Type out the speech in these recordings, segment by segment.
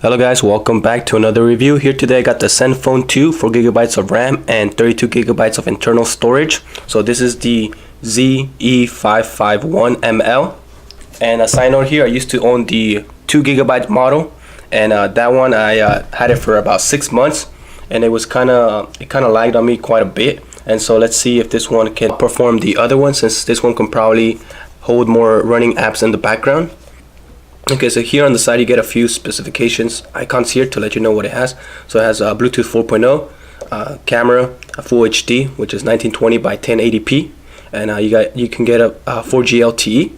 Hello guys, welcome back to another review. Here today I got the Zenfone 2, 4GB of RAM and 32GB of internal storage. So this is the ZE551ML. And a side note here, I used to own the 2GB model, and that one I had it for about 6 months, and it kind of lagged on me quite a bit. And so let's see if this one can perform the other one, since this one can probably hold more running apps in the background. Okay, so here on the side you get a few specifications icons here to let you know what it has. So it has a Bluetooth 4.0, camera, a full HD, which is 1920 by 1080p, and you can get a 4G LTE.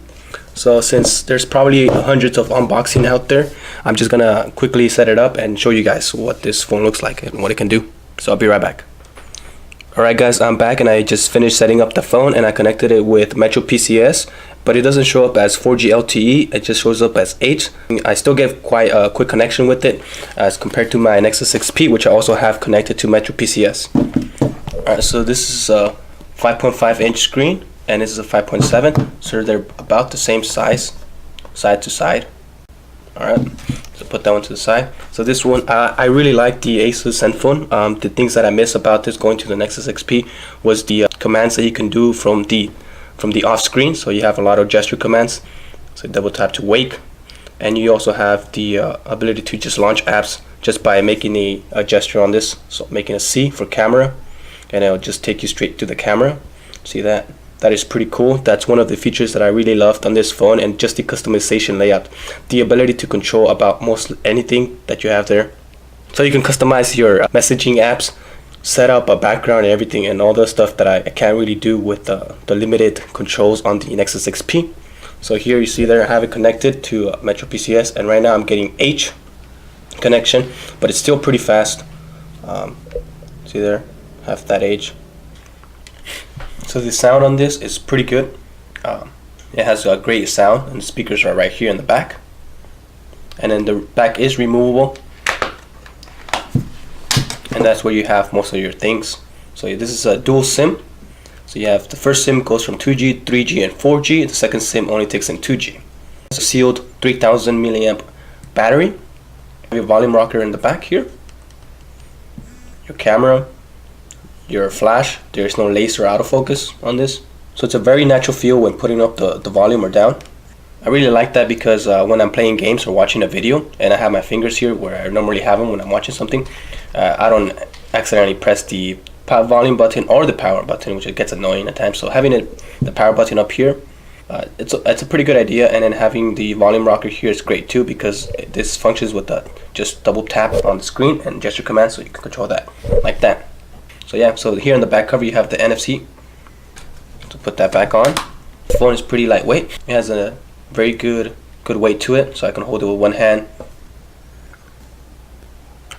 So since there's probably hundreds of unboxing out there, I'm just gonna quickly set it up and show you guys what this phone looks like and what it can do. So I'll be right back. Alright guys, I'm back and I just finished setting up the phone, and I connected it with Metro PCS, but it doesn't show up as 4G LTE, it just shows up as H. I still get quite a quick connection with it as compared to my Nexus 6P, which I also have connected to Metro PCS. Alright, so this is a 5.5 inch screen and this is a 5.7, so they're about the same size, side to side. Alright, so put that one to the side. So this one, I really like the Asus Zenfone. The things that I miss about this going to the Nexus XP was the commands that you can do from the off screen. So you have a lot of gesture commands. So double tap to wake, and you also have the ability to just launch apps just by making a gesture on this. So making a C for camera, and it'll just take you straight to the camera. See that? That is pretty cool. That's one of the features that I really loved on this phone, and just the customization layout, the ability to control about most anything that you have there. So you can customize your messaging apps, set up a background and everything, and all the stuff that I can't really do with the limited controls on the Nexus XP. So here you see there I have it connected to Metro PCS, and right now I'm getting H connection, but it's still pretty fast. See there, have that H. So the sound on this is pretty good. It has a great sound, and the speakers are right here in the back, and then the back is removable, and that's where you have most of your things. So this is a dual SIM. So you have the first SIM goes from 2G, 3G, and 4G. The second SIM only takes in 2G. It's a sealed 3000 milliamp battery. Your volume rocker in the back here. Your camera. Your flash, there's no laser autofocus on this, so it's a very natural feel when putting up the volume or down. I really like that because when I'm playing games or watching a video and I have my fingers here where I normally have them when I'm watching something, I don't accidentally press the volume button or the power button, which gets annoying at times. So having the power button up here, it's a pretty good idea, and then having the volume rocker here is great too, because this functions with just double tap on the screen and gesture commands, so you can control that like that. So yeah, so here in the back cover you have the NFC to put that back on. The phone is pretty lightweight. It has a very good weight to it, so I can hold it with one hand.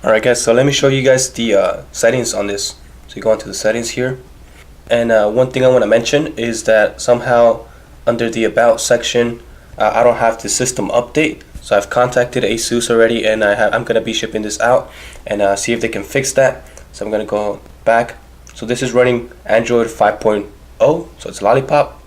Alright guys, so let me show you guys the settings on this. So you go into the settings here, and one thing I want to mention is that somehow under the about section I don't have the system update. So I've contacted Asus already, and I'm going to be shipping this out and see if they can fix that. So I'm going to go back. So this is running Android 5.0, so it's Lollipop.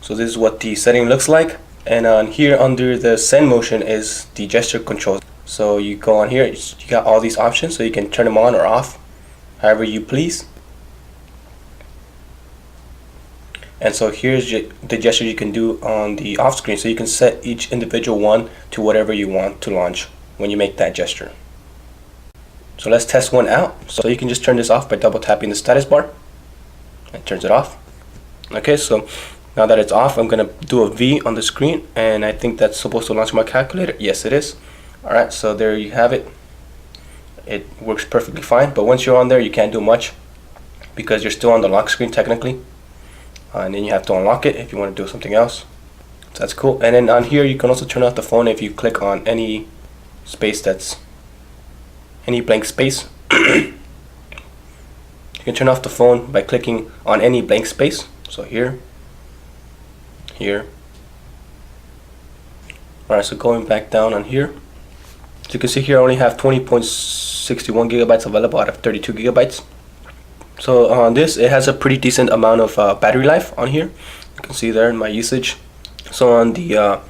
So this is what the setting looks like, and on here under the send motion is the gesture controls. So you go on here, you got all these options, so you can turn them on or off however you please. And so here's the gesture you can do on the off screen, so you can set each individual one to whatever you want to launch when you make that gesture. So let's test one out. So you can just turn this off by double tapping the status bar. It turns it off. Okay, so now that it's off, I'm gonna do a V on the screen, and I think that's supposed to launch my calculator. Yes, it is. Alright, so there you have it. It works perfectly fine, but once you're on there you can't do much because you're still on the lock screen technically, and then you have to unlock it if you want to do something else. So that's cool. And then on here you can also turn off the phone if you click on any space any blank space. You can turn off the phone by clicking on any blank space. So here. Alright, so going back down on here, so you can see here I only have 20.61 gigabytes available out of 32 gigabytes. So on this, it has a pretty decent amount of battery life on here. You can see there in my usage. So on the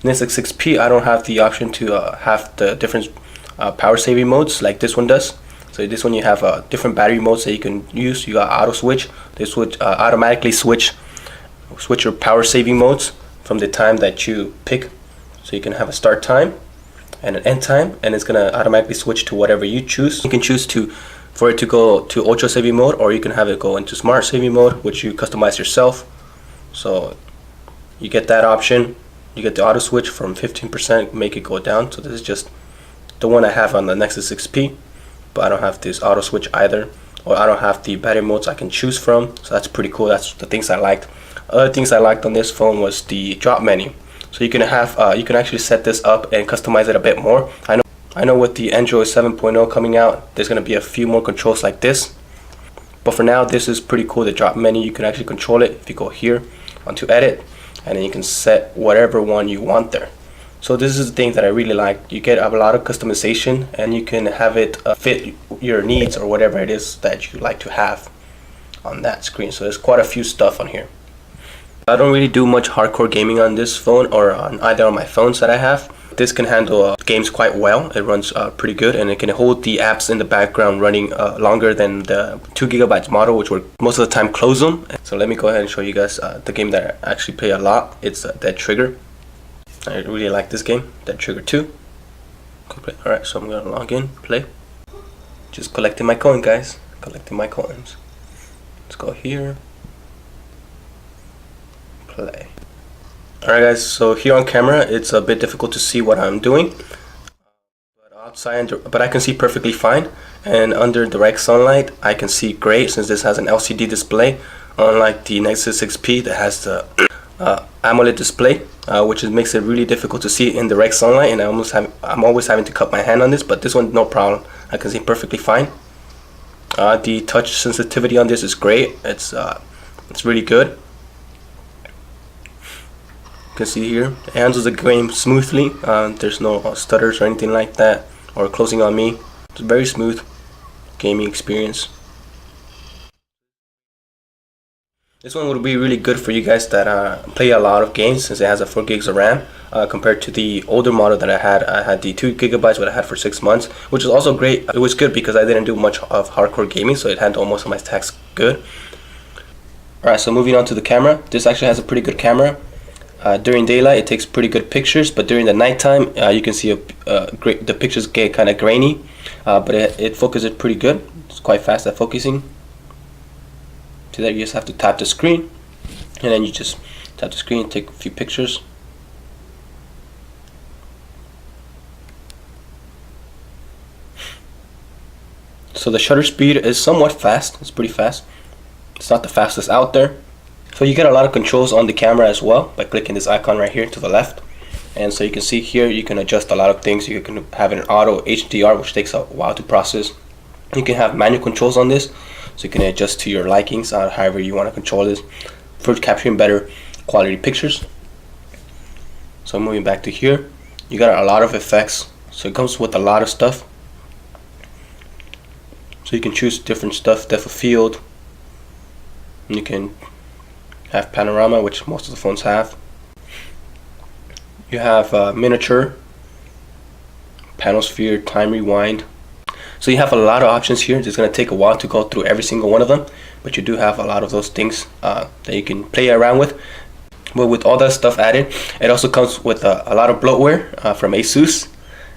Nexus 6P, I don't have the option to have the different power saving modes like this one does. So this one you have different battery modes that you can use. You got auto switch. This would automatically switch your power saving modes from the time that you pick. So you can have a start time and an end time, and it's gonna automatically switch to whatever you choose. You can choose for it to go to ultra saving mode, or you can have it go into smart saving mode, which you customize yourself. So you get that option. You get the auto switch from 15%, make it go down. So this is just the one I have on the Nexus 6P, but I don't have this auto switch either, or I don't have the battery modes I can choose from. So that's pretty cool. That's the things I liked. Other things I liked on this phone was the drop menu. So you can have you can actually set this up and customize it a bit more. I know with the Android 7.0 coming out, there's gonna be a few more controls like this. But for now, this is pretty cool. The drop menu, you can actually control it if you go here onto edit, and then you can set whatever one you want there. So this is the thing that I really like. You get a lot of customization, and you can have it fit your needs or whatever it is that you like to have on that screen. So there's quite a few stuff on here. I don't really do much hardcore gaming on this phone, or on either of my phones that I have. This can handle games quite well. It runs pretty good, and it can hold the apps in the background running longer than the 2GB model, which would most of the time close them. So let me go ahead and show you guys the game that I actually play a lot. It's Dead Trigger. I really like this game, Dead Trigger 2. Alright, so I'm gonna log in, play. Just collecting my coin, guys. Collecting my coins. Let's go here. Play. Alright guys, so here on camera it's a bit difficult to see what I'm doing, but I can see perfectly fine, and under direct sunlight I can see great since this has an LCD display, unlike the Nexus 6P that has the AMOLED display, which makes it really difficult to see in direct sunlight, and I'm always having to cut my hand on this, but this one no problem. I can see perfectly fine. The touch sensitivity on this is great. It's really good. You can see here it handles the game smoothly. There's no stutters or anything like that, or closing on me. It's a very smooth gaming experience. This one would be really good for you guys that play a lot of games, since it has a 4 gigs of RAM compared to the older model that I had. I had the 2 gigabytes, what I had for 6 months, which is also great. It was good because I didn't do much of hardcore gaming, so it handled most of my tasks good. Alright, so moving on to the camera. This actually has a pretty good camera. During daylight it takes pretty good pictures, but during the nighttime you can see the pictures get kind of grainy, but it focuses pretty good. It's quite fast at focusing. See that you just have to tap the screen, and then you just tap the screen and take a few pictures. So the shutter speed is somewhat fast. It's pretty fast. It's not the fastest out there. So you get a lot of controls on the camera as well by clicking this icon right here to the left. And so you can see here you can adjust a lot of things. You can have an auto HDR, which takes a while to process. You can have manual controls on this, so you can adjust to your likings, however you want to control this for capturing better quality pictures. So moving back to here, you got a lot of effects. So it comes with a lot of stuff. So you can choose different stuff, depth of field. You can have panorama, which most of the phones have. You have miniature, panel sphere, time rewind. So you have a lot of options here. It's going to take a while to go through every single one of them, but you do have a lot of those things that you can play around with. But with all that stuff added, it also comes with a lot of bloatware from Asus,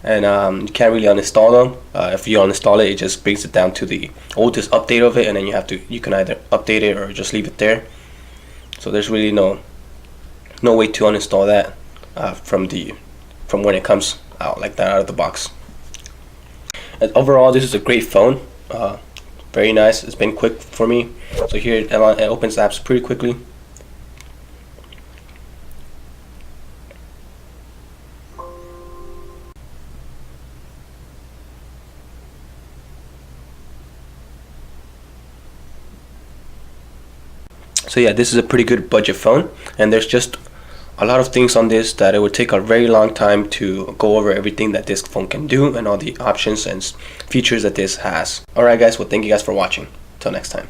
and you can't really uninstall them. If you uninstall it, it just brings it down to the oldest update of it, and then you can either update it or just leave it there. So there's really no way to uninstall that from when it comes out like that out of the box. And overall, this is a great phone. Very nice. It's been quick for me. So here it opens apps pretty quickly. So yeah, this is a pretty good budget phone, and there's just a lot of things on this that it would take a very long time to go over everything that this phone can do and all the options and features that this has. Alright guys, well thank you guys for watching. Till next time.